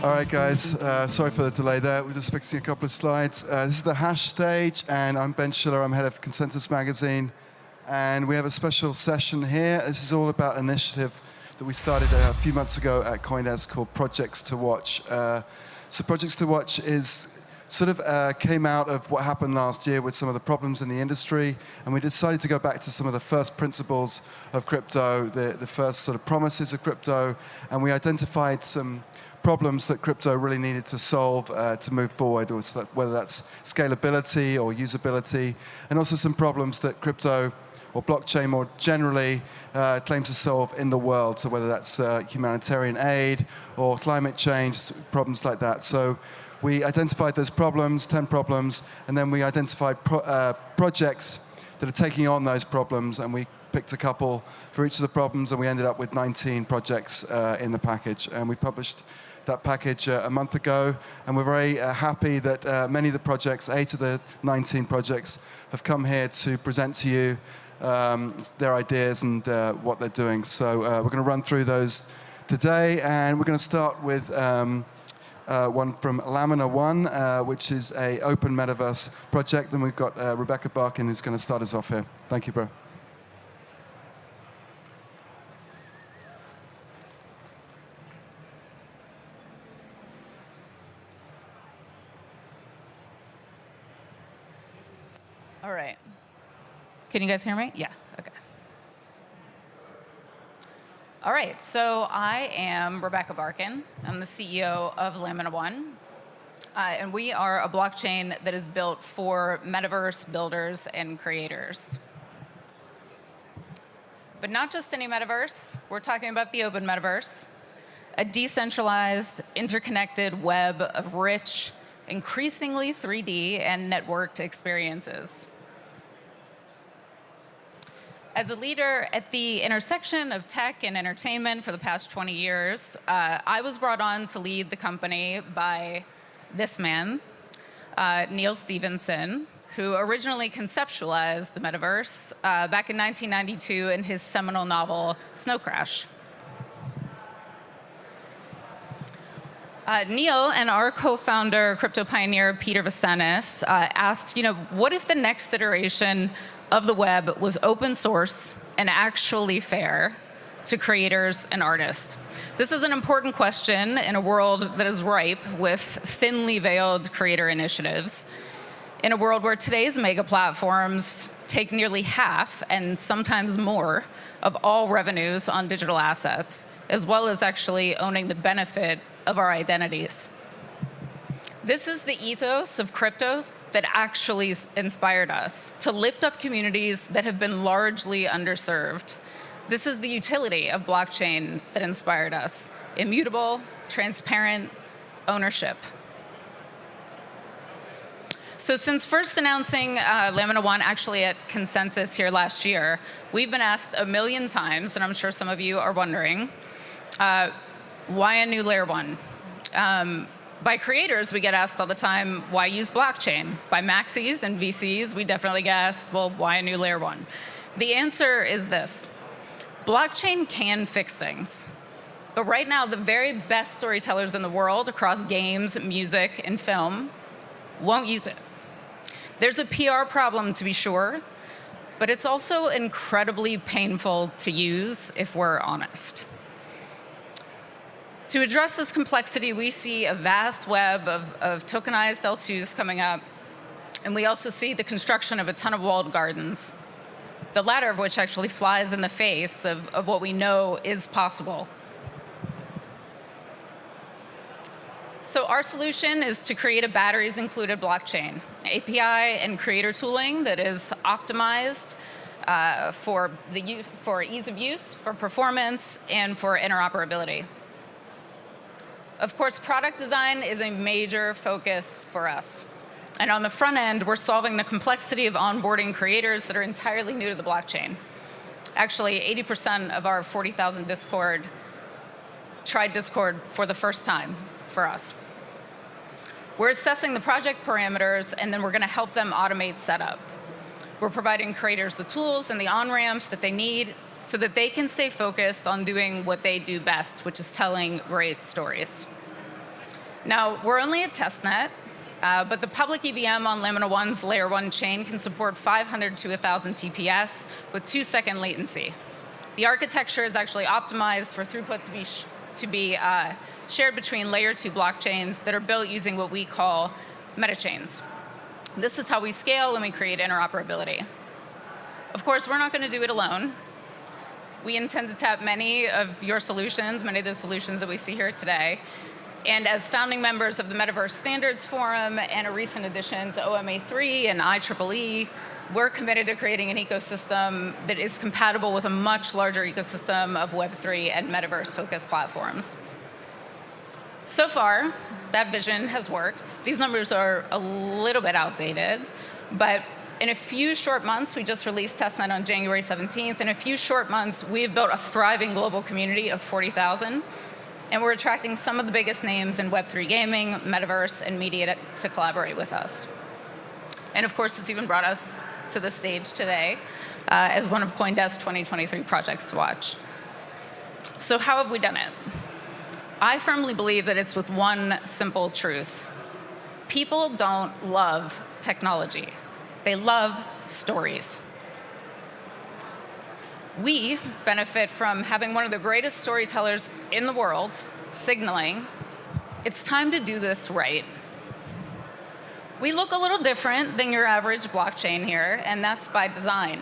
All right, guys. Sorry for the delay there. We're just fixing a couple of slides. This is the Hash stage, and I'm Ben Schiller. I'm head of Consensus Magazine. And we have a special session here. This is all about an initiative that we started a few months ago at CoinDesk called Projects to Watch. So Projects to Watch is sort of came out of what happened last year with some of the problems in the industry, and we decided to go back to some of the first principles of crypto, the first sort of promises of crypto, and we identified some problems that crypto really needed to solve to move forward, or whether that's scalability or usability, and also some problems that crypto or blockchain more generally claims to solve in the world, so whether that's humanitarian aid or climate change, problems like that. So we identified those problems, 10 problems, and then we identified projects that are taking on those problems, and we picked a couple for each of the problems, and we ended up with 19 projects in the package. And we published that package a month ago, and we're very happy that many of the projects, 8 of the 19 projects, have come here to present to you their ideas and what they're doing. So we're going to run through those today, and we're going to start with one from Lamina1, which is an open metaverse project, and we've got Rebecca Barkin who's going to start us off here. Thank you, bro. All right. Can you guys hear me? Yeah, okay. All right, so I am Rebecca Barkin. I'm the CEO of Lamina1, and we are a blockchain that is built for metaverse builders and creators. But not just any metaverse. We're talking about the open metaverse, a decentralized, interconnected web of rich, increasingly 3D and networked experiences. As a leader at the intersection of tech and entertainment for the past 20 years, I was brought on to lead the company by this man, Neal Stephenson, who originally conceptualized the metaverse back in 1992 in his seminal novel, Snow Crash. Neal and our co-founder, crypto pioneer Peter Vasanis, asked, what if the next iteration of the web was open source and actually fair to creators and artists? This is an important question in a world that is ripe with thinly veiled creator initiatives, in a world where today's mega platforms take nearly half and sometimes more of all revenues on digital assets, as well as actually owning the benefit of our identities. This is the ethos of cryptos that actually inspired us to lift up communities that have been largely underserved. This is the utility of blockchain that inspired us: immutable, transparent ownership. So since first announcing Lamina1 actually at Consensus here last year, we've been asked a million times, and I'm sure some of you are wondering, why a new layer one? By creators, we get asked all the time, why use blockchain? By maxis and VCs, we definitely get asked, well, why a new layer one? The answer is this: blockchain can fix things. But right now, the very best storytellers in the world across games, music, and film won't use it. There's a PR problem, to be sure, but it's also incredibly painful to use if we're honest. To address this complexity, we see a vast web of tokenized L2s coming up, and we also see the construction of a ton of walled gardens, the latter of which actually flies in the face of what we know is possible. So our solution is to create a batteries-included blockchain, API and creator tooling that is optimized for ease of use, for performance, and for interoperability. Of course, product design is a major focus for us. And on the front end, we're solving the complexity of onboarding creators that are entirely new to the blockchain. Actually, 80% of our 40,000 Discord tried Discord for the first time for us. We're assessing the project parameters, and then we're going to help them automate setup. We're providing creators the tools and the on-ramps that they need so that they can stay focused on doing what they do best, which is telling great stories. Now, we're only at testnet, but the public EVM on Lamina1's Layer 1 chain can support 500 to 1,000 TPS with 2-second latency. The architecture is actually optimized for throughput to be shared between Layer 2 blockchains that are built using what we call metachains. This is how we scale and we create interoperability. Of course, we're not going to do it alone. We intend to tap many of your solutions, many of the solutions that we see here today. And as founding members of the Metaverse Standards Forum and a recent addition to OMA3 and IEEE, we're committed to creating an ecosystem that is compatible with a much larger ecosystem of Web3 and Metaverse-focused platforms. So far, that vision has worked. These numbers are a little bit outdated, but in a few short months, we just released testnet on January 17th. In a few short months, we've built a thriving global community of 40,000, and we're attracting some of the biggest names in Web3 gaming, Metaverse, and media to collaborate with us. And of course, it's even brought us to the stage today as one of CoinDesk's 2023 projects to watch. So how have we done it? I firmly believe that it's with one simple truth. People don't love technology. They love stories. We benefit from having one of the greatest storytellers in the world signaling, it's time to do this right. We look a little different than your average blockchain here, and that's by design.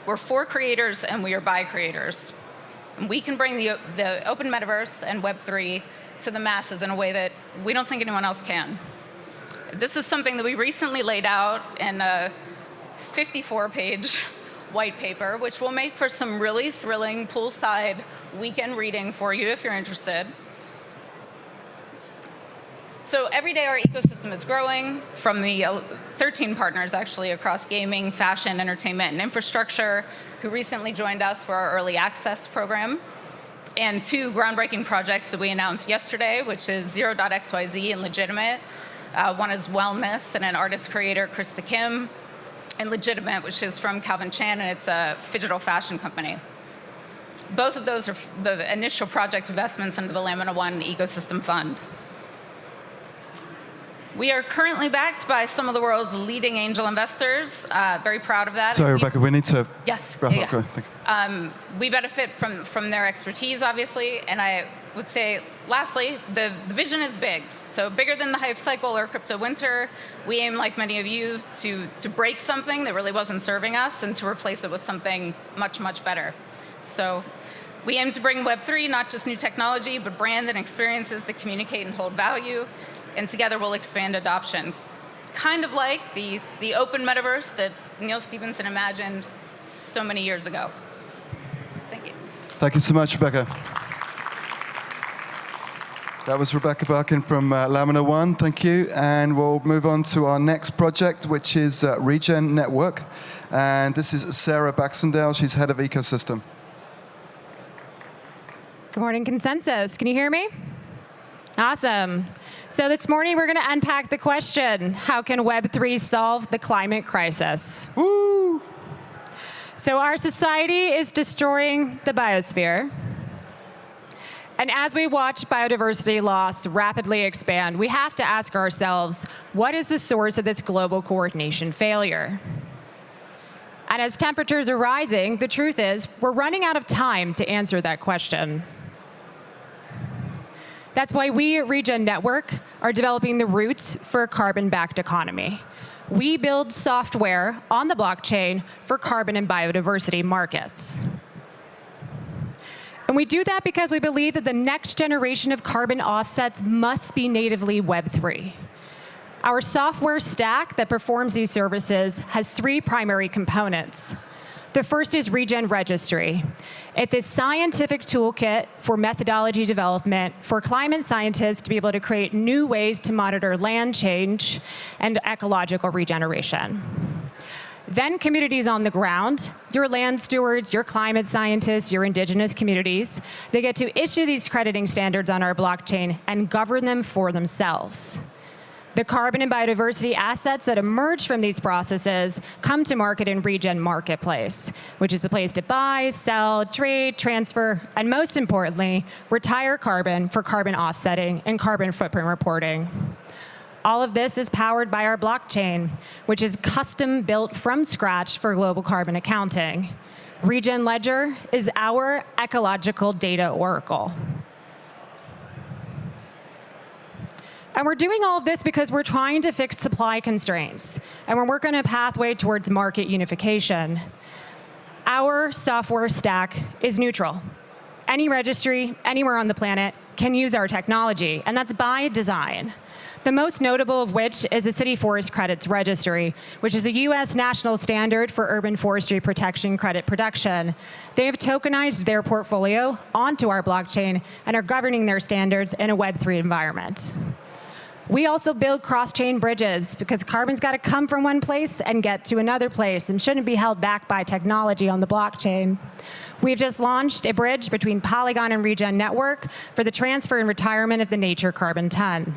We're for creators and we are by creators. And we can bring the open metaverse and Web3 to the masses in a way that we don't think anyone else can. This is something that we recently laid out in a 54-page white paper, which will make for some really thrilling poolside weekend reading for you if you're interested. So every day our ecosystem is growing from the 13 partners actually across gaming, fashion, entertainment, and infrastructure who recently joined us for our early access program. And 2 groundbreaking projects that we announced yesterday, which is Zero.xyz and Legitimate. One is Wellness and an artist creator, Krista Kim, and Legitimate, which is from Calvin Chan, and it's a digital fashion company. Both of those are the initial project investments into the Lamina1 ecosystem fund. We are currently backed by some of the world's leading angel investors. Very proud of that. Sorry, Rebecca, we need to wrap yeah. up. Thank you. We benefit from their expertise, obviously, and I would say, lastly, the vision is big. So bigger than the hype cycle or crypto winter. We aim, like many of you, to break something that really wasn't serving us and to replace it with something much, much better. So we aim to bring Web3, not just new technology, but brand and experiences that communicate and hold value. And together we'll expand adoption. Kind of like the open metaverse that Neil Stephenson imagined so many years ago. Thank you. Thank you so much, Rebecca. That was Rebecca Barkin from Lamina1. Thank you. And we'll move on to our next project, which is Regen Network. And this is Sarah Baxendell. She's head of ecosystem. Good morning, Consensus. Can you hear me? Awesome. So this morning, we're going to unpack the question, how can Web3 solve the climate crisis? Woo! So our society is destroying the biosphere. And as we watch biodiversity loss rapidly expand, we have to ask ourselves, what is the source of this global coordination failure? And as temperatures are rising, the truth is, we're running out of time to answer that question. That's why we at Regen Network are developing the roots for a carbon-backed economy. We build software on the blockchain for carbon and biodiversity markets. And we do that because we believe that the next generation of carbon offsets must be natively Web3. Our software stack that performs these services has 3 primary components. The first is Regen Registry. It's a scientific toolkit for methodology development for climate scientists to be able to create new ways to monitor land change and ecological regeneration. Then communities on the ground, your land stewards, your climate scientists, your indigenous communities, they get to issue these crediting standards on our blockchain and govern them for themselves. The carbon and biodiversity assets that emerge from these processes come to market in Regen Marketplace, which is the place to buy, sell, trade, transfer, and most importantly, retire carbon for carbon offsetting and carbon footprint reporting. All of this is powered by our blockchain, which is custom built from scratch for global carbon accounting. Regen Ledger is our ecological data oracle. And we're doing all of this because we're trying to fix supply constraints, and we're working a pathway towards market unification. Our software stack is neutral. Any registry, anywhere on the planet, can use our technology, and that's by design. The most notable of which is the City Forest Credits Registry, which is a US national standard for urban forestry protection credit production. They have tokenized their portfolio onto our blockchain and are governing their standards in a Web3 environment. We also build cross-chain bridges because carbon's got to come from one place and get to another place and shouldn't be held back by technology on the blockchain. We've just launched a bridge between Polygon and Regen Network for the transfer and retirement of the nature carbon ton.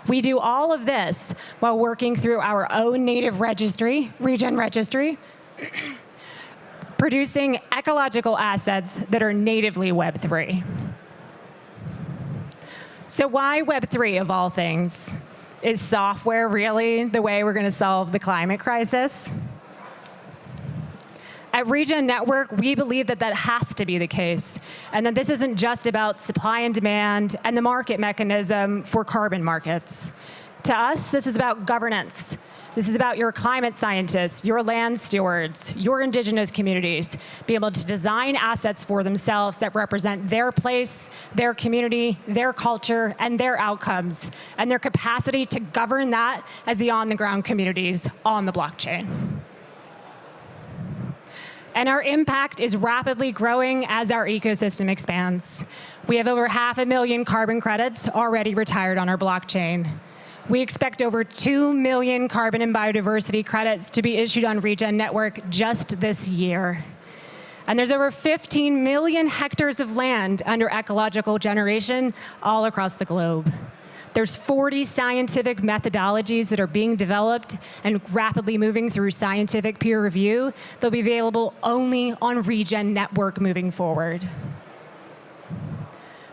We do all of this while working through our own native registry, Regen Registry, producing ecological assets that are natively Web3. So why Web3 of all things? Is software really the way we're going to solve the climate crisis? At Regen Network, we believe that that has to be the case, and that this isn't just about supply and demand and the market mechanism for carbon markets. To us, this is about governance. This is about your climate scientists, your land stewards, your indigenous communities, be able to design assets for themselves that represent their place, their community, their culture, and their outcomes, and their capacity to govern that as the on-the-ground communities on the blockchain. And our impact is rapidly growing as our ecosystem expands. We have over 500,000 carbon credits already retired on our blockchain. We expect over 2 million carbon and biodiversity credits to be issued on Regen Network just this year. And there's over 15 million hectares of land under ecological generation all across the globe. There's 40 scientific methodologies that are being developed and rapidly moving through scientific peer review. They'll be available only on Regen Network moving forward.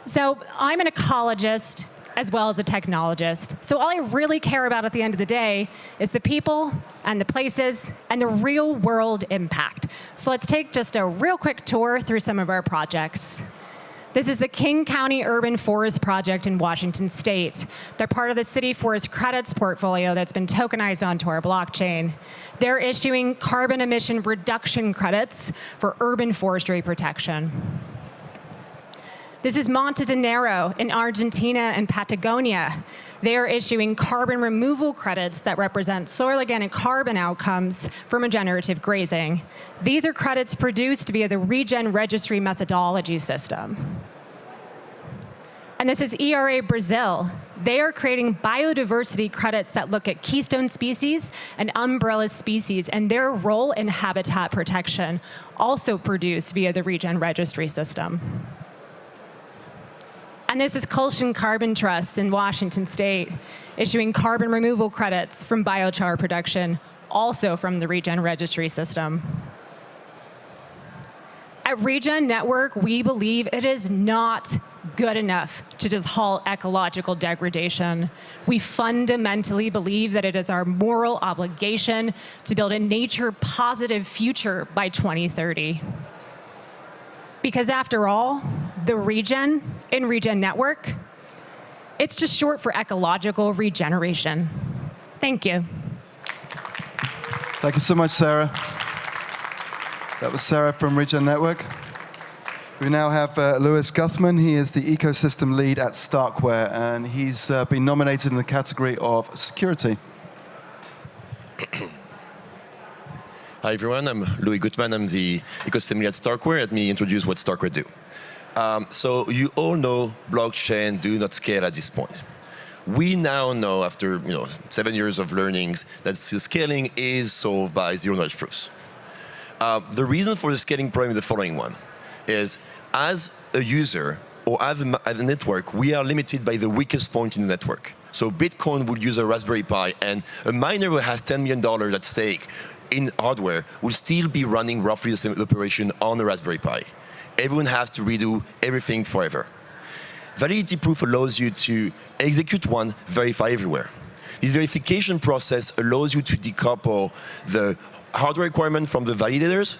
So I'm an ecologist as well as a technologist. So all I really care about at the end of the day is the people and the places and the real world impact. So let's take just a real quick tour through some of our projects. This is the King County Urban Forest Project in Washington State. They're part of the City Forest Credits portfolio that's been tokenized onto our blockchain. They're issuing carbon emission reduction credits for urban forestry protection. This is Monte de Nero in Argentina and Patagonia. They are issuing carbon removal credits that represent soil organic carbon outcomes from regenerative grazing. These are credits produced via the Regen Registry methodology system. And this is ERA Brazil. They are creating biodiversity credits that look at keystone species and umbrella species and their role in habitat protection, also produced via the Regen Registry system. And this is Culshan Carbon Trust in Washington State, issuing carbon removal credits from biochar production, also from the Regen Registry system. At Regen Network, we believe it is not good enough to just halt ecological degradation. We fundamentally believe that it is our moral obligation to build a nature-positive future by 2030. Because after all, the regen in Regen Network, it's just short for ecological regeneration. Thank you. Thank you so much, Sarah. That was Sarah from Regen Network. We now have Louis Guthmann. He is the ecosystem lead at StarkWare, and he's been nominated in the category of security. Hi, everyone. I'm Louis Guthmann. I'm the ecosystem lead at StarkWare. Let me introduce what StarkWare do. So you all know blockchain do not scale at this point. We now know, after 7 years of learnings, that scaling is solved by zero-knowledge proofs. The reason for the scaling problem is the following one, is as a user, or as a network, we are limited by the weakest point in the network. So Bitcoin would use a Raspberry Pi, and a miner who has $10 million at stake in hardware will still be running roughly the same operation on a Raspberry Pi. Everyone has to redo everything forever. Validity proof allows you to execute one, verify everywhere. This verification process allows you to decouple the hardware requirement from the validators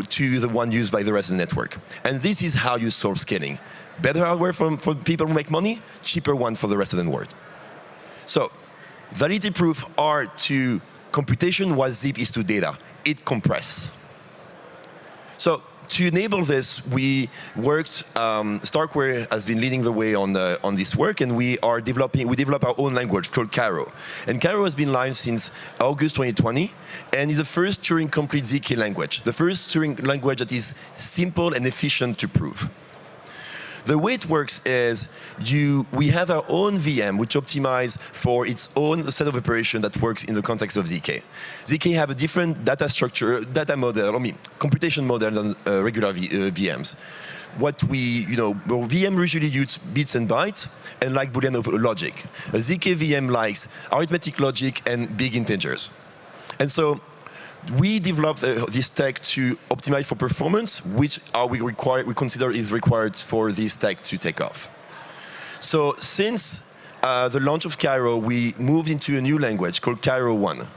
to the one used by the rest of the network. And this is how you solve scaling. Better hardware for people who make money, cheaper one for the rest of the world. So, validity proof are to computation what zip is to data. It compress. So, to enable this, we worked, StarkWare has been leading the way on this work, and we develop our own language called Cairo. And Cairo has been live since August 2020, and is the first Turing-complete ZK language, the first Turing language that is simple and efficient to prove. The way it works is we have our own VM which optimizes for its own set of operation that works in the context of ZK. ZK have a different data structure, computation model than regular VMs. VM usually use bits and bytes and like Boolean logic. A ZK VM likes arithmetic logic and big integers. And so we developed this tech to optimize for performance, which we consider is required for this tech to take off. So since the launch of Cairo, we moved into a new language called Cairo1.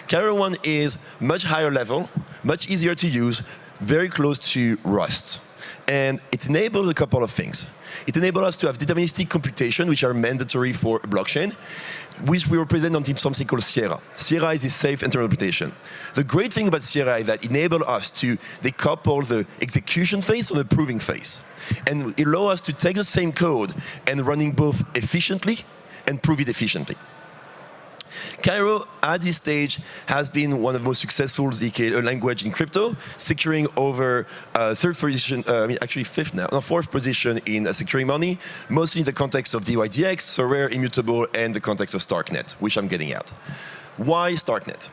Cairo1 is much higher level, much easier to use, very close to Rust. And it enables a couple of things. It enables us to have deterministic computation, which are mandatory for a blockchain, which we represent on something called Sierra. Sierra is a safe interpretation. The great thing about Sierra is that it enables us to decouple the execution phase from the proving phase. And it allows us to take the same code and running both efficiently and prove it efficiently. Cairo, at this stage, has been one of the most successful ZK language in crypto, securing over third position, actually fifth now, fourth position in securing money, mostly in the context of DYDX, so rare, immutable, and the context of StarkNet, which I'm getting at. Why StarkNet?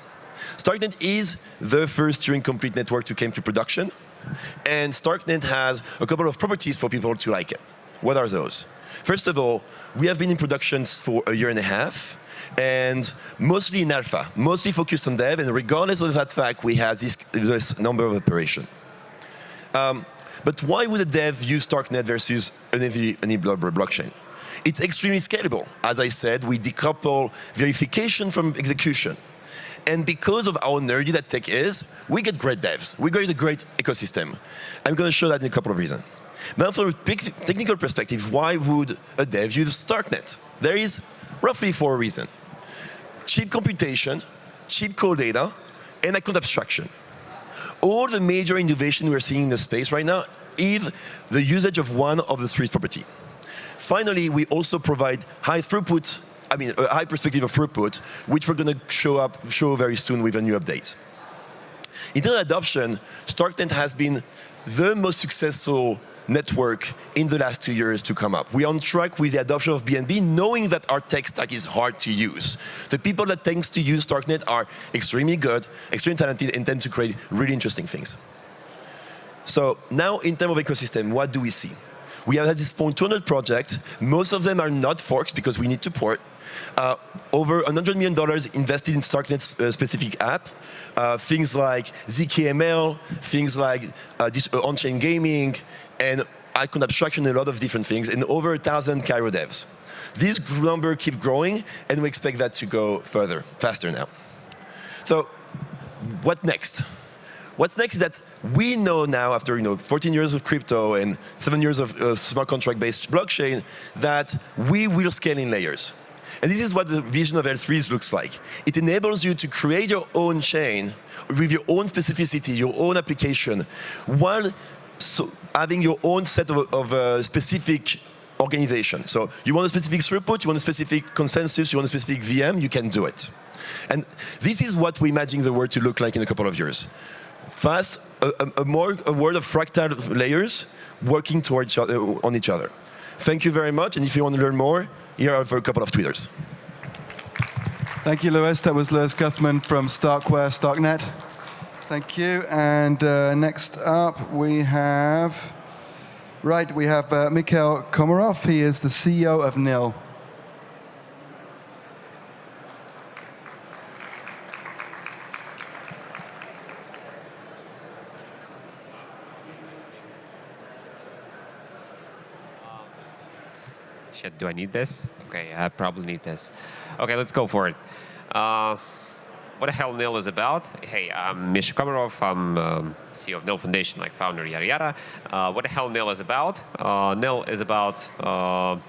StarkNet is the first Turing-complete network to come to production, and StarkNet has a couple of properties for people to like it. What are those? First of all, we have been in production for a year and a half, and mostly in alpha, mostly focused on dev, and regardless of that fact, we have this number of operations. But why would a dev use StarkNet versus any blockchain? It's extremely scalable. As I said, we decouple verification from execution. And because of how nerdy that tech is, we get great devs. We get a great ecosystem. I'm going to show that in a couple of reasons. Now, from a technical perspective, why would a dev use StarkNet? There is roughly 4 reasons. Cheap computation, cheap code data, and account abstraction. All the major innovation we're seeing in the space right now is the usage of one of the 3 properties. Finally, we also provide high throughput, a high perspective of throughput, which we're going to show very soon with a new update. In terms of adoption, StarkNet has been the most successful network in the last 2 years to come up. We're on track with the adoption of BNB, knowing that our tech stack is hard to use. The people that tend to use StarkNet are extremely good, extremely talented, and tend to create really interesting things. So now, in terms of ecosystem, what do we see? We have at this point 200 projects. Most of them are not forks because we need to port. Over $100 million invested in StarkNet's specific app. Things like ZKML, things like on-chain gaming, and icon abstraction, and a lot of different things, and over 1,000 Cairo devs. These numbers keep growing, and we expect that to go faster now. So, what next? What's next is that we know now, after 14 years of crypto and 7 years of smart contract-based blockchain, that we will scale in layers. And this is what the vision of L3s looks like. It enables you to create your own chain with your own specificity, your own application, while having your own set of specific organization. So you want a specific throughput, you want a specific consensus, you want a specific VM, you can do it. And this is what we imagine the world to look like in a couple of years. Fast, a world of fractal layers working towards on each other. Thank you very much, and if you want to learn more, here are a couple of Twitters. Thank you, Louis. That was Louis Guthmann from StarkWare, Right, we have Mikhail Komarov. He is the CEO of NIL. Shit, do I need this? Okay, I probably need this. Okay, let's go for it. What the hell NIL is about? Hey, I'm Mikhail Komarov. I'm CEO of NIL Foundation, like founder, yada yada. What the hell NIL is about? NIL is about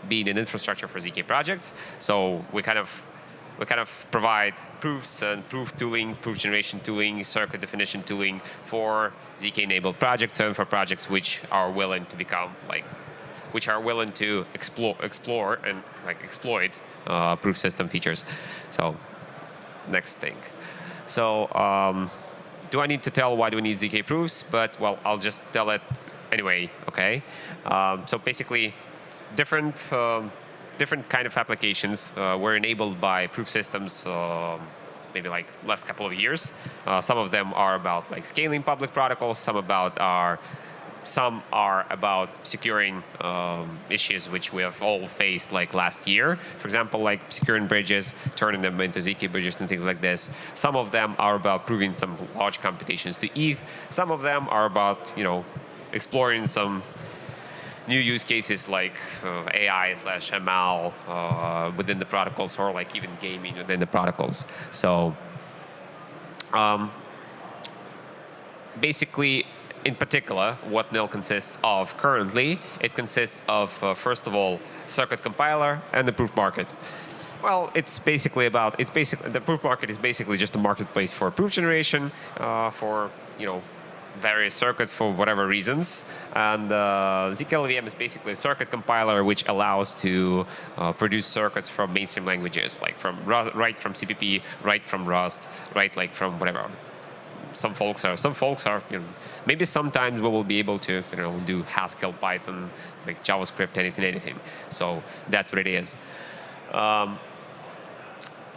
being an infrastructure for ZK projects. So we kind of provide proofs and proof tooling, proof generation tooling, circuit definition tooling for ZK-enabled projects and for projects which are willing to become which are willing to explore and exploit proof system features. So next thing. So do I need to tell why do we need ZK proofs? But well, I'll just tell it anyway. Okay. So basically, different kind of applications were enabled by proof systems. Maybe last couple of years. Some of them are about scaling public protocols. Some are about securing issues which we have all faced last year. For example, securing bridges, turning them into ZK bridges and things like this. Some of them are about proving some large computations to ETH. Some of them are about exploring some new use cases like AI/ML within the protocols, or even gaming within the protocols. So basically, in particular, what NIL consists of currently, it consists of, first of all, circuit compiler and the proof market. Well, the proof market is basically just a marketplace for proof generation for, various circuits for whatever reasons. And ZK-LVM is basically a circuit compiler which allows to produce circuits from mainstream languages, write from CPP, write from Rust, write from whatever. Some folks are, maybe sometimes we will be able to, do Haskell, Python, JavaScript, anything. So that's what it is.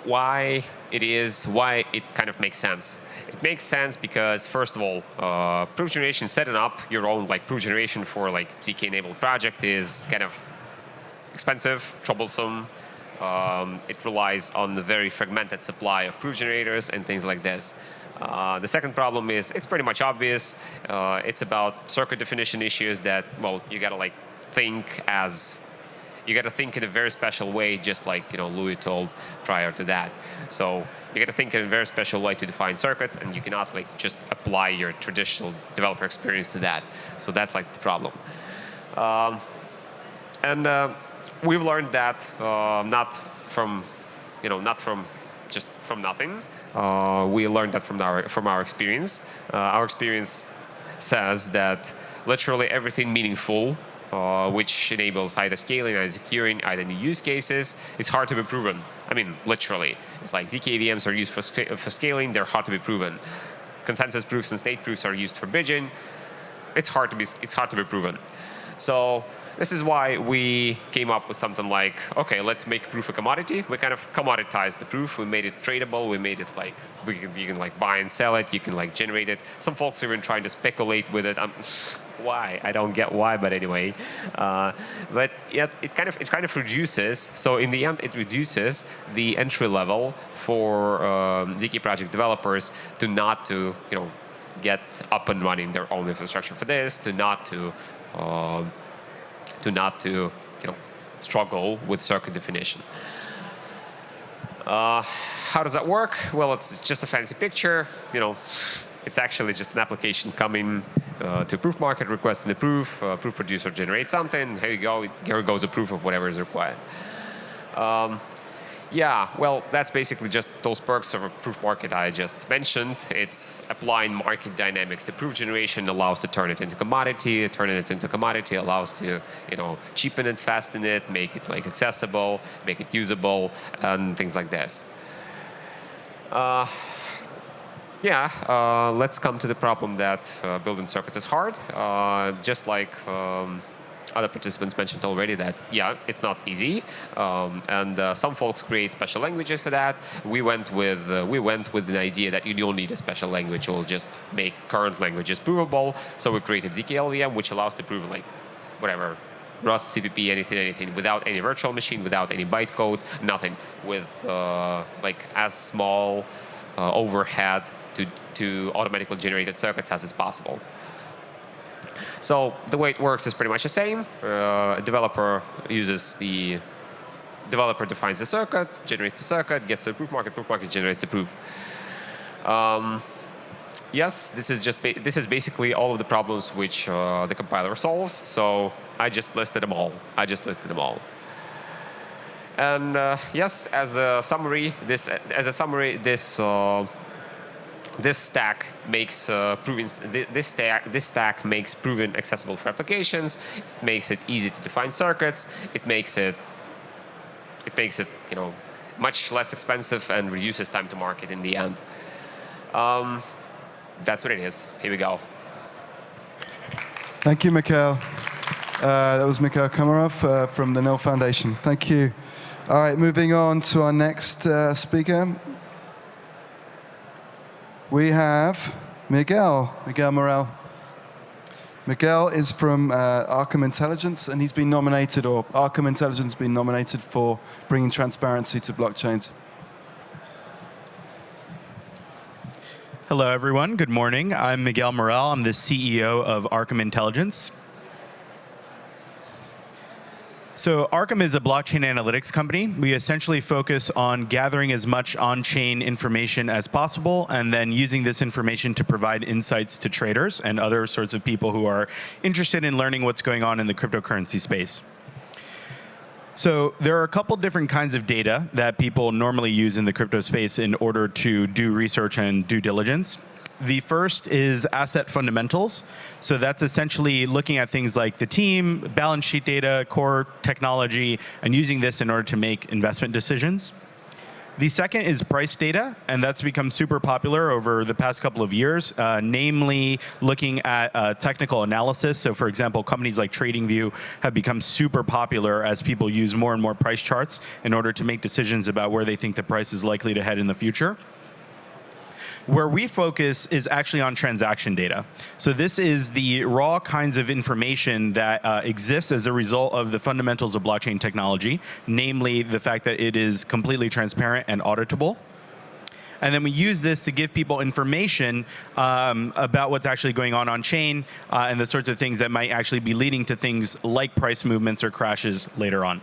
Why it kind of makes sense. It makes sense because, first of all, proof generation, setting up your own proof generation for ZK-enabled project is kind of expensive, troublesome. It relies on the very fragmented supply of proof generators and things like this. The second problem is it's pretty much obvious. It's about circuit definition issues that, well, you gotta think in a very special way, just like Louis told prior to that. So you gotta think in a very special way to define circuits, and you cannot just apply your traditional developer experience to that. So that's the problem. And we've learned that not from nothing. We learned that from our experience. Our experience says that literally everything meaningful, which enables either scaling, either securing, either new use cases, is hard to be proven. I mean, literally. It's ZK VMs are used for scaling. They're hard to be proven. Consensus proofs and state proofs are used for bridging. It's hard to be proven. So this is why we came up with something okay, let's make proof a commodity. We kind of commoditized the proof. We made it tradable. We made it you can buy and sell it. You can generate it. Some folks are even trying to speculate with it. Why? I don't get why, but anyway. But yet it kind of reduces. So in the end, it reduces the entry level for ZK project developers to not to get up and running their own infrastructure for this, to not to struggle with circuit definition. How does that work? Well, it's just a fancy picture. It's actually just an application coming to proof market, requesting the proof. Proof producer generates something. Here you go. Here goes a proof of whatever is required. Yeah, well, that's basically just those perks of a proof market I just mentioned. It's applying market dynamics to proof generation, allows to turn it into commodity. Turning it into commodity allows to, cheapen it, fasten it, make it accessible, make it usable, and things like this. Let's come to the problem that building circuits is hard. Just like other participants mentioned already that, it's not easy. And some folks create special languages for that. We went with an idea that you don't need a special language. We'll just make current languages provable. So we created ZK-LVM, which allows to prove whatever, Rust, CPP, anything, without any virtual machine, without any bytecode, nothing, with like as small overhead to automatically generated circuits as is possible. So the way it works is pretty much the same. A developer defines the circuit, generates the circuit, gets to the proof market generates the proof. Yes, this is basically all of the problems which the compiler solves. So I just listed them all. And yes, as a summary, this stack makes proven accessible for applications. It makes it easy to define circuits. It makes it much less expensive and reduces time to market in the end. That's what it is. Here we go. Thank you, Mikhail. That was Mikhail Komarov from the NIL Foundation. Thank you. All right, moving on to our next speaker. We have Miguel Morel. Miguel is from Arkham Intelligence, and he's been nominated, or Arkham Intelligence has been nominated for bringing transparency to blockchains. Hello, everyone. Good morning. I'm Miguel Morel. I'm the CEO of Arkham Intelligence. So Arkham is a blockchain analytics company. We essentially focus on gathering as much on-chain information as possible and then using this information to provide insights to traders and other sorts of people who are interested in learning what's going on in the cryptocurrency space. So there are a couple different kinds of data that people normally use in the crypto space in order to do research and due diligence. The first is asset fundamentals. So that's essentially looking at things like the team, balance sheet data, core technology, and using this in order to make investment decisions. The second is price data, and that's become super popular over the past couple of years, namely looking at technical analysis. So for example, companies like TradingView have become super popular as people use more and more price charts in order to make decisions about where they think the price is likely to head in the future. Where we focus is actually on transaction data. So this is the raw kinds of information that exists as a result of the fundamentals of blockchain technology, namely the fact that it is completely transparent and auditable. And then we use this to give people information about what's actually going on chain and the sorts of things that might actually be leading to things like price movements or crashes later on.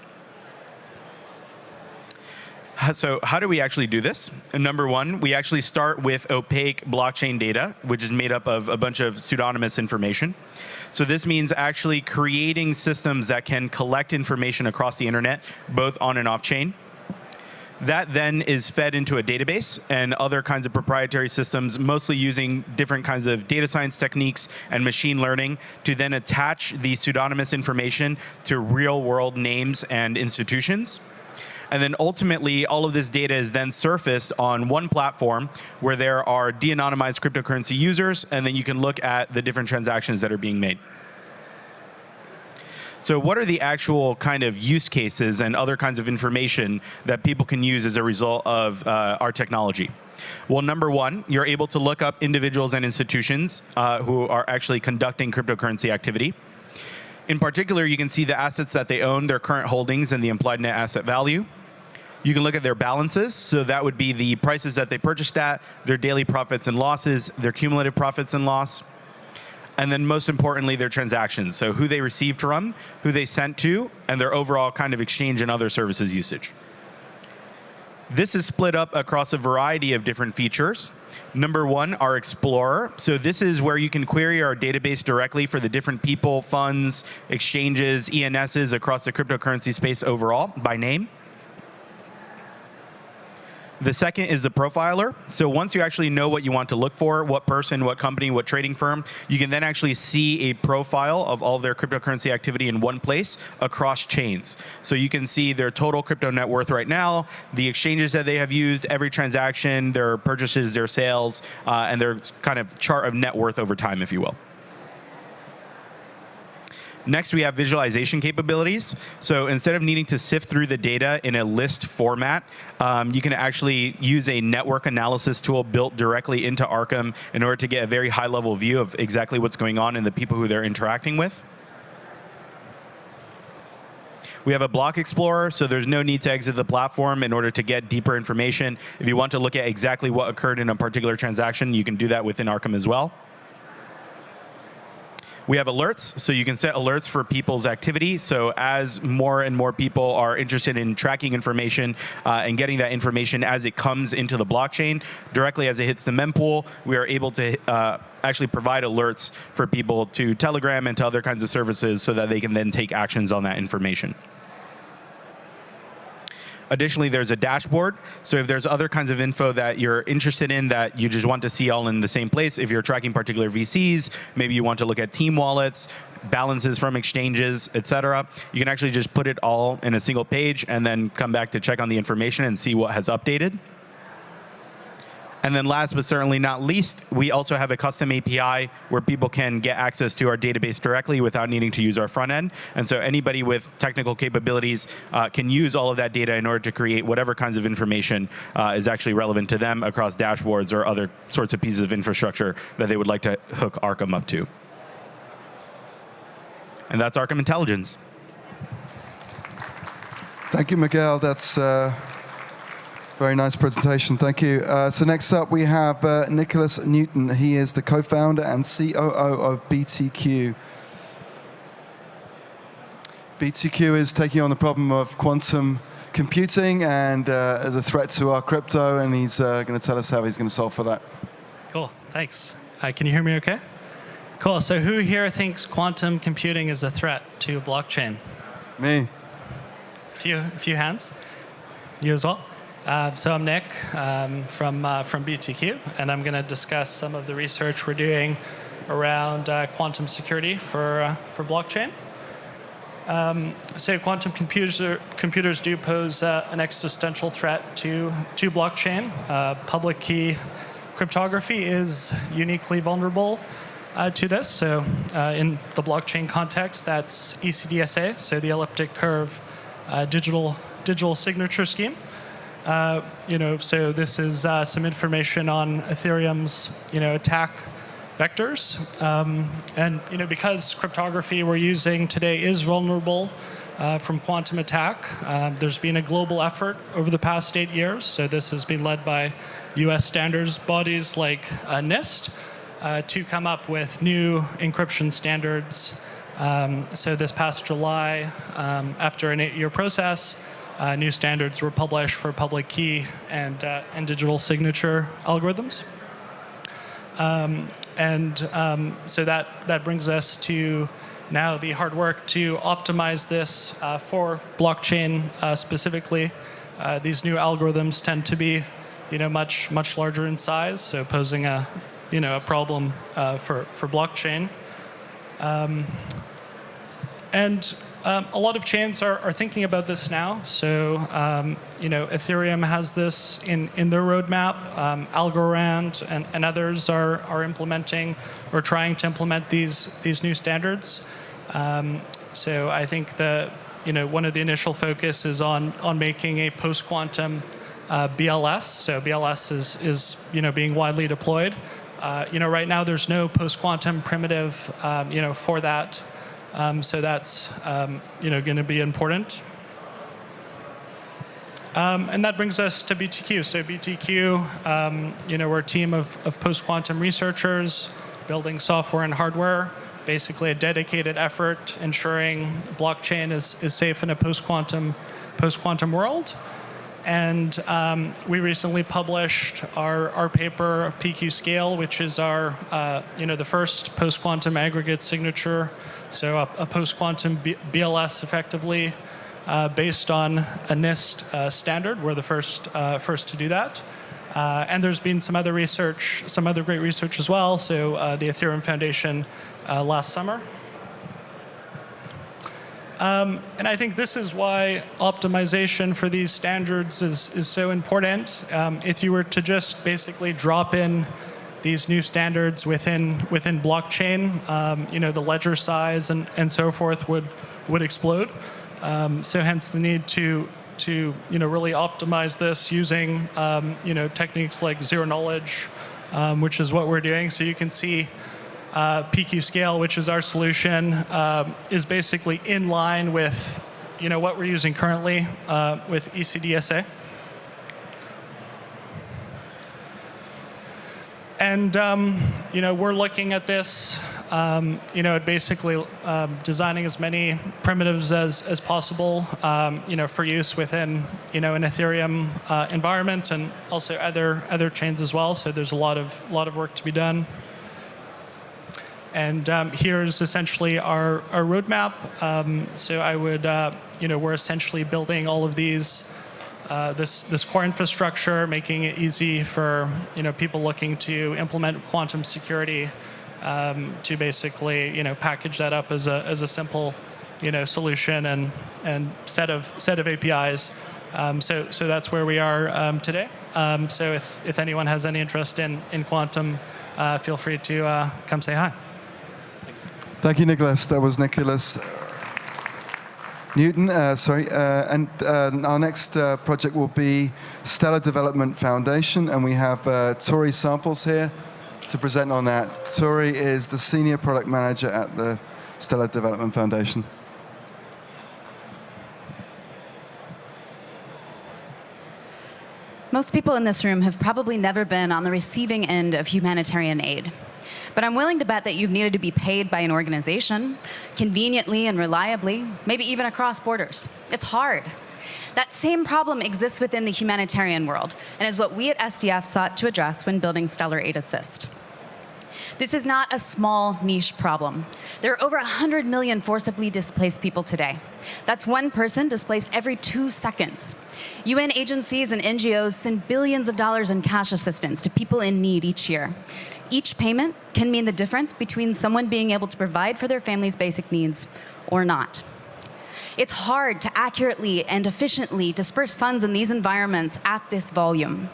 So how do we actually do this? Number one, we actually start with opaque blockchain data, which is made up of a bunch of pseudonymous information. So this means actually creating systems that can collect information across the internet, both on and off chain. That then is fed into a database and other kinds of proprietary systems, mostly using different kinds of data science techniques and machine learning to then attach the pseudonymous information to real-world names and institutions. And then ultimately, all of this data is then surfaced on one platform where there are de-anonymized cryptocurrency users, and then you can look at the different transactions that are being made. So what are the actual kind of use cases and other kinds of information that people can use as a result of our technology? Well, number one, you're able to look up individuals and institutions who are actually conducting cryptocurrency activity. In particular, you can see the assets that they own, their current holdings, and the implied net asset value. You can look at their balances, so that would be the prices that they purchased at, their daily profits and losses, their cumulative profits and loss, and then most importantly, their transactions, so who they received from, who they sent to, and their overall kind of exchange and other services usage. This is split up across a variety of different features. Number one, our Explorer. So this is where you can query our database directly for the different people, funds, exchanges, ENSs across the cryptocurrency space overall by name. The second is the profiler. So once you actually know what you want to look for, what person, what company, what trading firm, you can then actually see a profile of all of their cryptocurrency activity in one place across chains. So you can see their total crypto net worth right now, the exchanges that they have used, every transaction, their purchases, their sales, and their kind of chart of net worth over time, if you will. Next, we have visualization capabilities. So instead of needing to sift through the data in a list format, you can actually use a network analysis tool built directly into Arkham in order to get a very high-level view of exactly what's going on and the people who they're interacting with. We have a block explorer, so there's no need to exit the platform in order to get deeper information. If you want to look at exactly what occurred in a particular transaction, you can do that within Arkham as well. We have alerts, so you can set alerts for people's activity. So as more and more people are interested in tracking information and getting that information as it comes into the blockchain, directly as it hits the mempool, we are able to actually provide alerts for people to Telegram and to other kinds of services so that they can then take actions on that information. Additionally, there's a dashboard. So if there's other kinds of info that you're interested in that you just want to see all in the same place, if you're tracking particular VCs, maybe you want to look at team wallets, balances from exchanges, etc., you can actually just put it all in a single page and then come back to check on the information and see what has updated. And then last but certainly not least, we also have a custom API where people can get access to our database directly without needing to use our front end. And so anybody with technical capabilities can use all of that data in order to create whatever kinds of information is actually relevant to them across dashboards or other sorts of pieces of infrastructure that they would like to hook Arkham up to. And that's Arkham Intelligence. Thank you, Miguel. That's very nice presentation, thank you. So next up we have Nicolas Newton. He is the co-founder and COO of BTQ. BTQ is taking on the problem of quantum computing and as a threat to our crypto, and he's going to tell us how he's going to solve for that. Cool, thanks. Can you hear me okay? Cool, so who here thinks quantum computing is a threat to blockchain? Me. A few hands. You as well? So I'm Nick from BTQ, and I'm going to discuss some of the research we're doing around quantum security for blockchain. So quantum computers do pose an existential threat to blockchain. Public key cryptography is uniquely vulnerable to this. So in the blockchain context, that's ECDSA, so the elliptic curve digital signature scheme. So this is some information on Ethereum's, attack vectors. And, because cryptography we're using today is vulnerable from quantum attack, there's been a global effort over the past 8 years. So this has been led by US standards bodies like NIST to come up with new encryption standards. So this past July, after an 8-year process, new standards were published for public key and digital signature algorithms. So that brings us to now the hard work to optimize this for blockchain specifically. These new algorithms tend to be much larger in size, so posing a problem for blockchain. A lot of chains are thinking about this now. So, Ethereum has this in their roadmap. Algorand and others are implementing or trying to implement these new standards. So I think one of the initial focus is on making a post-quantum BLS. So BLS is being widely deployed. Right now there's no post-quantum primitive for that. So that's going to be important. And that brings us to BTQ. So BTQ, we're a team of post-quantum researchers building software and hardware, basically a dedicated effort ensuring blockchain is safe in a post-quantum world. And we recently published our paper, PQ Scale, which is our, the first post-quantum aggregate signature. So a post-quantum BLS, effectively, based on a NIST standard. We're the first to do that. And there's been some other research, some other great research as well. So the Ethereum Foundation last summer. And I think this is why optimization for these standards is so important. If you were to just basically drop in these new standards within blockchain, the ledger size and so forth would explode. So hence the need to really optimize this using techniques like zero knowledge, which is what we're doing. So you can see PQ Scale, which is our solution, is basically in line with what we're using currently with ECDSA. And we're looking at this, basically designing as many primitives as possible, for use within, an Ethereum environment, and also other chains as well. So there's a lot of work to be done. And here's essentially our roadmap. So I would, we're essentially building all of these. This core infrastructure, making it easy for people looking to implement quantum security to basically package that up as a simple solution and set of APIs. So that's where we are today. So if anyone has any interest in quantum, feel free to come say hi. Thanks. Thank you, Nicolas. That was Nicolas Newton, and our next project will be Stellar Development Foundation, and we have Tori Samples here to present on that. Tori is the Senior Product Manager at the Stellar Development Foundation. Most people in this room have probably never been on the receiving end of humanitarian aid. But I'm willing to bet that you've needed to be paid by an organization, conveniently and reliably, maybe even across borders. It's hard. That same problem exists within the humanitarian world, and is what we at SDF sought to address when building Stellar Aid Assist. This is not a small niche problem. There are over 100 million forcibly displaced people today. That's one person displaced every 2 seconds. UN agencies and NGOs send billions of dollars in cash assistance to people in need each year. Each payment can mean the difference between someone being able to provide for their family's basic needs or not. It's hard to accurately and efficiently disperse funds in these environments at this volume.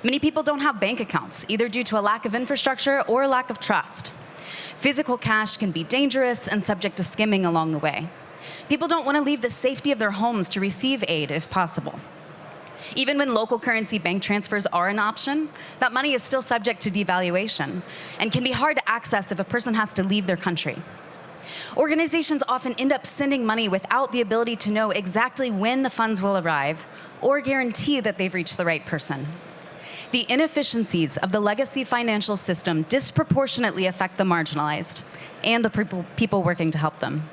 Many people don't have bank accounts, either due to a lack of infrastructure or a lack of trust. Physical cash can be dangerous and subject to skimming along the way. People don't want to leave the safety of their homes to receive aid if possible. Even when local currency bank transfers are an option, that money is still subject to devaluation and can be hard to access if a person has to leave their country. Organizations often end up sending money without the ability to know exactly when the funds will arrive or guarantee that they've reached the right person. The inefficiencies of the legacy financial system disproportionately affect the marginalized and the people working to help them.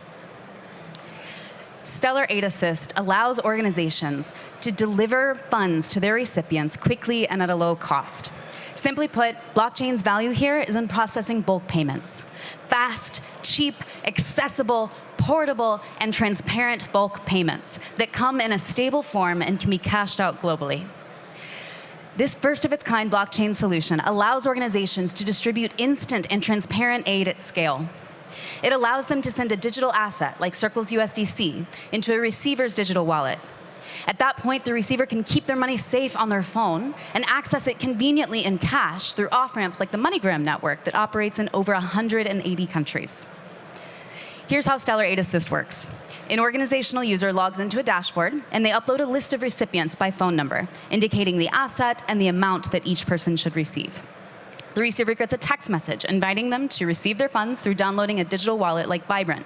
Stellar Aid Assist allows organizations to deliver funds to their recipients quickly and at a low cost. Simply put, blockchain's value here is in processing bulk payments. Fast, cheap, accessible, portable, and transparent bulk payments that come in a stable form and can be cashed out globally. This first-of-its-kind blockchain solution allows organizations to distribute instant and transparent aid at scale. It allows them to send a digital asset, like Circle's USDC, into a receiver's digital wallet. At that point, the receiver can keep their money safe on their phone and access it conveniently in cash through off-ramps like the MoneyGram network that operates in over 180 countries. Here's how Stellar Aid Assist works. An organizational user logs into a dashboard, and they upload a list of recipients by phone number, indicating the asset and the amount that each person should receive. The receiver gets a text message inviting them to receive their funds through downloading a digital wallet like Vibrant.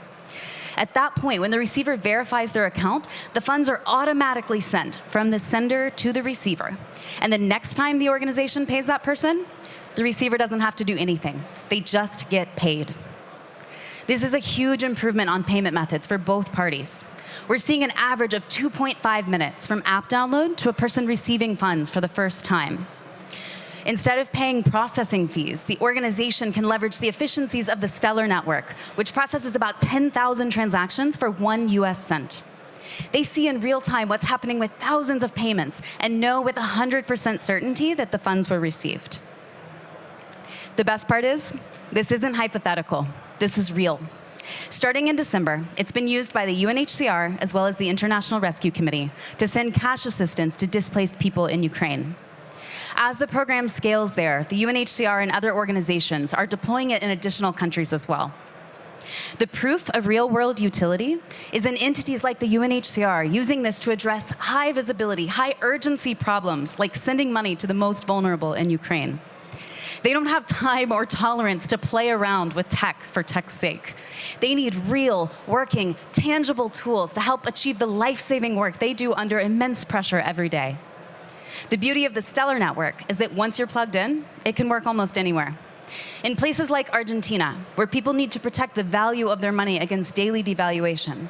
At that point, when the receiver verifies their account, the funds are automatically sent from the sender to the receiver. And the next time the organization pays that person, the receiver doesn't have to do anything. They just get paid. This is a huge improvement on payment methods for both parties. We're seeing an average of 2.5 minutes from app download to a person receiving funds for the first time. Instead of paying processing fees, the organization can leverage the efficiencies of the Stellar network, which processes about 10,000 transactions for 1 US cent. They see in real time what's happening with thousands of payments and know with 100% certainty that the funds were received. The best part is, this isn't hypothetical. This is real. Starting in December, it's been used by the UNHCR as well as the International Rescue Committee to send cash assistance to displaced people in Ukraine. As the program scales there, the UNHCR and other organizations are deploying it in additional countries as well. The proof of real-world utility is in entities like the UNHCR using this to address high visibility, high urgency problems like sending money to the most vulnerable in Ukraine. They don't have time or tolerance to play around with tech for tech's sake. They need real, working, tangible tools to help achieve the life-saving work they do under immense pressure every day. The beauty of the Stellar network is that once you're plugged in, it can work almost anywhere. In places like Argentina, where people need to protect the value of their money against daily devaluation.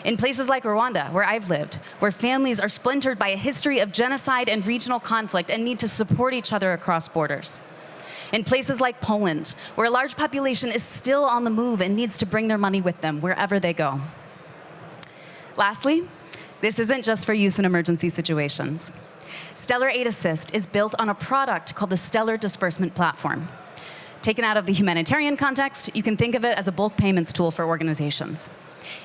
In places like Rwanda, where I've lived, where families are splintered by a history of genocide and regional conflict and need to support each other across borders. In places like Poland, where a large population is still on the move and needs to bring their money with them wherever they go. Lastly, this isn't just for use in emergency situations. Stellar Aid Assist is built on a product called the Stellar Disbursement Platform. Taken out of the humanitarian context, you can think of it as a bulk payments tool for organizations.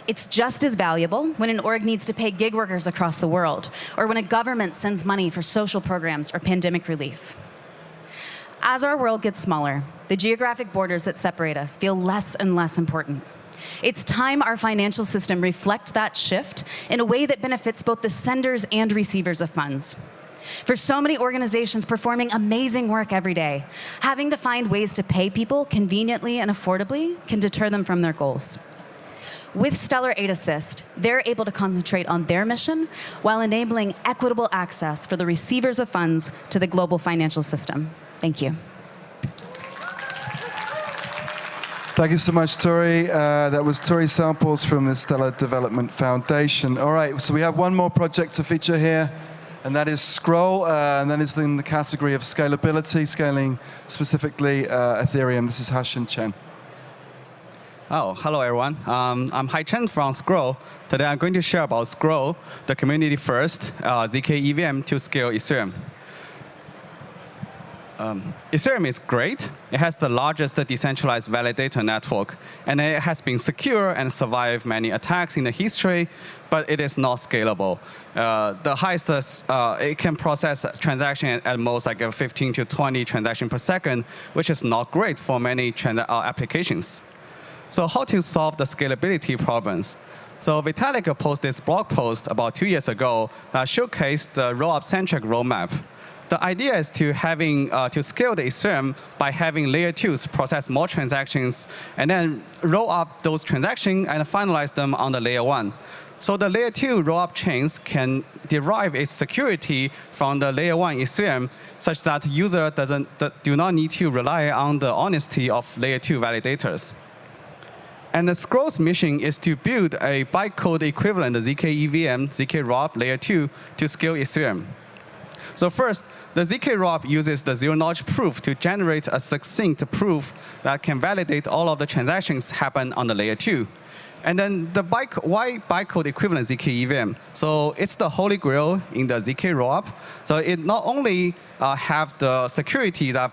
It's just as valuable when an org needs to pay gig workers across the world, or when a government sends money for social programs or pandemic relief. As our world gets smaller, the geographic borders that separate us feel less and less important. It's time our financial system reflect that shift in a way that benefits both the senders and receivers of funds. For so many organizations performing amazing work every day, having to find ways to pay people conveniently and affordably can deter them from their goals. With Stellar Aid Assist, they're able to concentrate on their mission while enabling equitable access for the receivers of funds to the global financial system. Thank you. Thank you so much, Tori. That was Tori Samples from the Stellar Development Foundation. All right, so we have one more project to feature here, and that is Scroll, and that is in the category of scalability, scaling specifically Ethereum. This is Haichen Shen. Oh, hello everyone. I'm Haichen Shen from Scroll. Today I'm going to share about Scroll, the community first ZK EVM to scale Ethereum. Ethereum is great. It has the largest decentralized validator network, and it has been secure and survived many attacks in the history, but it is not scalable. The highest, it can process transactions at most like 15 to 20 transactions per second, which is not great for many applications. So how to solve the scalability problems? So Vitalik posted this blog post about 2 years ago that showcased the rollup-centric roadmap. The idea is to scale the Ethereum by having layer 2s process more transactions and then roll up those transactions and finalize them on the layer 1. So the layer 2 rollup chains can derive its security from the layer 1 Ethereum such that user do not need to rely on the honesty of layer 2 validators. And the Scroll's mission is to build a bytecode equivalent ZK EVM, ZK rollup layer 2 to scale Ethereum. So first, the ZK rollup uses the zero-knowledge proof to generate a succinct proof that can validate all of the transactions happen on the layer 2. And then the why bytecode equivalent ZK EVM? So it's the holy grail in the ZK rollup. So it not only have the security that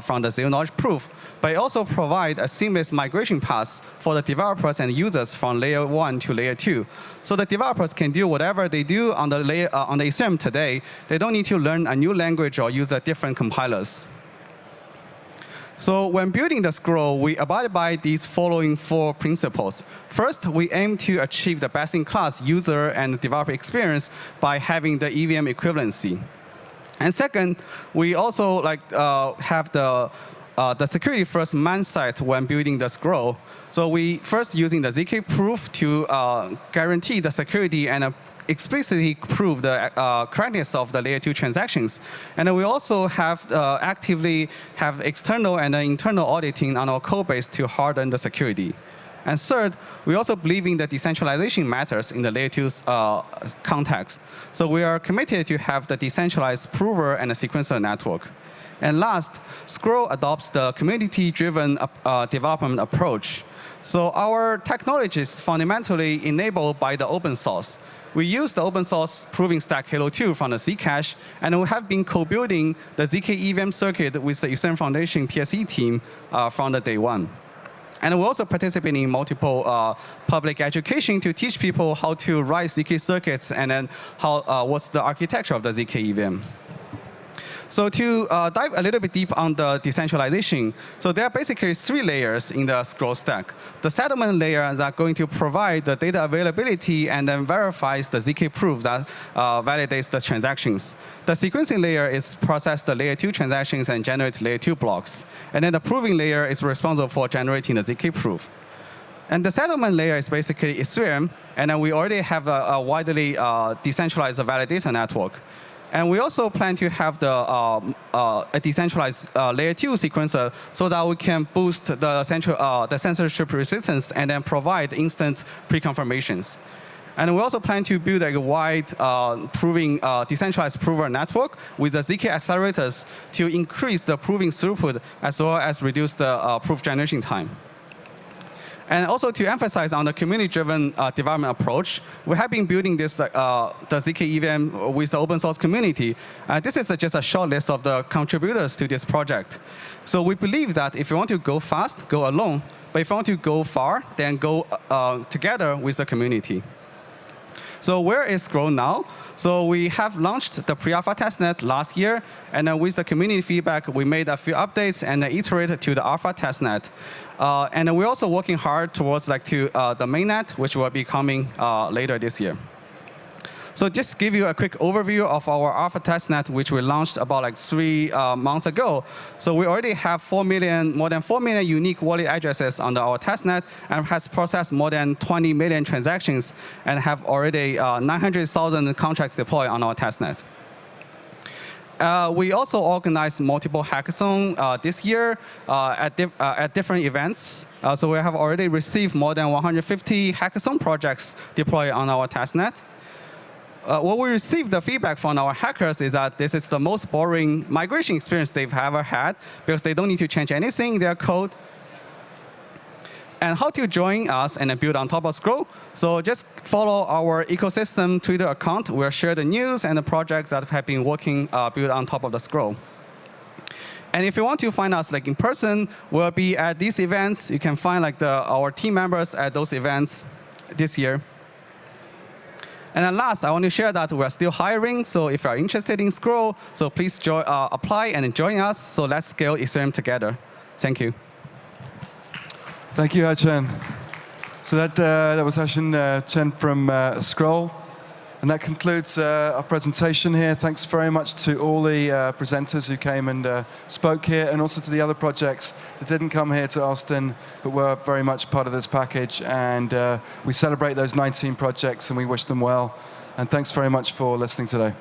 from the zero-knowledge proof, but it also provide a seamless migration path for the developers and users from layer 1 to layer 2. So the developers can do whatever they do on the Ethereum today. They don't need to learn a new language or use different compilers. So when building the Scroll, we abide by these following 4 principles. First, we aim to achieve the best-in-class user and developer experience by having the EVM equivalency. And second, we also have the security-first mindset when building the Scroll. So we first using the ZK proof to guarantee the security and explicitly prove the correctness of the layer 2 transactions. And then we also have actively have external and internal auditing on our code base to harden the security. And third, we also believe in the decentralization matters in the layer 2's context. So we are committed to have the decentralized prover and a sequencer network. And last, Scroll adopts the community-driven development approach. So our technology is fundamentally enabled by the open source. We use the open source proving stack Halo 2 from the Zcash, and we have been co-building the ZK EVM circuit with the Ethereum Foundation PSE team from the day 1. And we also participate in multiple public education to teach people how to write ZK circuits and then what's the architecture of the ZK EVM. So to dive a little bit deep on the decentralization, so there are basically 3 layers in the scroll stack. The settlement layer is going to provide the data availability and then verifies the ZK proof that validates the transactions. The sequencing layer is process the layer 2 transactions and generate layer 2 blocks. And then the proving layer is responsible for generating the ZK proof. And the settlement layer is basically Ethereum, and then we already have a widely decentralized validator network. And we also plan to have a decentralized layer 2 sequencer so that we can boost the censorship resistance and then provide instant pre-confirmations. And we also plan to build a wide decentralized prover network with the ZK accelerators to increase the proving throughput as well as reduce the proof generation time. And also to emphasize on the community-driven development approach, we have been building this the ZK EVM with the open source community. This is just a short list of the contributors to this project. So we believe that if you want to go fast, go alone. But if you want to go far, then go together with the community. So where is Scroll now? So we have launched the pre-alpha testnet last year, and then with the community feedback, we made a few updates and iterated to the alpha testnet. And then we're also working hard towards the mainnet, which will be coming later this year. So just to give you a quick overview of our alpha testnet, which we launched about 3 months ago. So we already have more than 4 million unique wallet addresses on our testnet, and has processed more than 20 million transactions, and have already 900,000 contracts deployed on our testnet. We also organized multiple hackathons this year at different events. So we have already received more than 150 hackathon projects deployed on our testnet. What we received the feedback from our hackers is that this is the most boring migration experience they've ever had, because they don't need to change anything in their code. And how to join us and build on top of Scroll? So just follow our ecosystem Twitter account. We'll share the news and the projects that have been working built on top of the Scroll. And if you want to find us in person, we'll be at these events. You can find our team members at those events this year. And then last, I want to share that we're still hiring. So if you are interested in Scroll, so please apply and join us. So let's scale Ethereum together. Thank you. Thank you, Haichen. So that was Haichen Shen from Scroll. And that concludes our presentation here. Thanks very much to all the presenters who came and spoke here, and also to the other projects that didn't come here to Austin, but were very much part of this package. And we celebrate those 19 projects, and we wish them well. And thanks very much for listening today.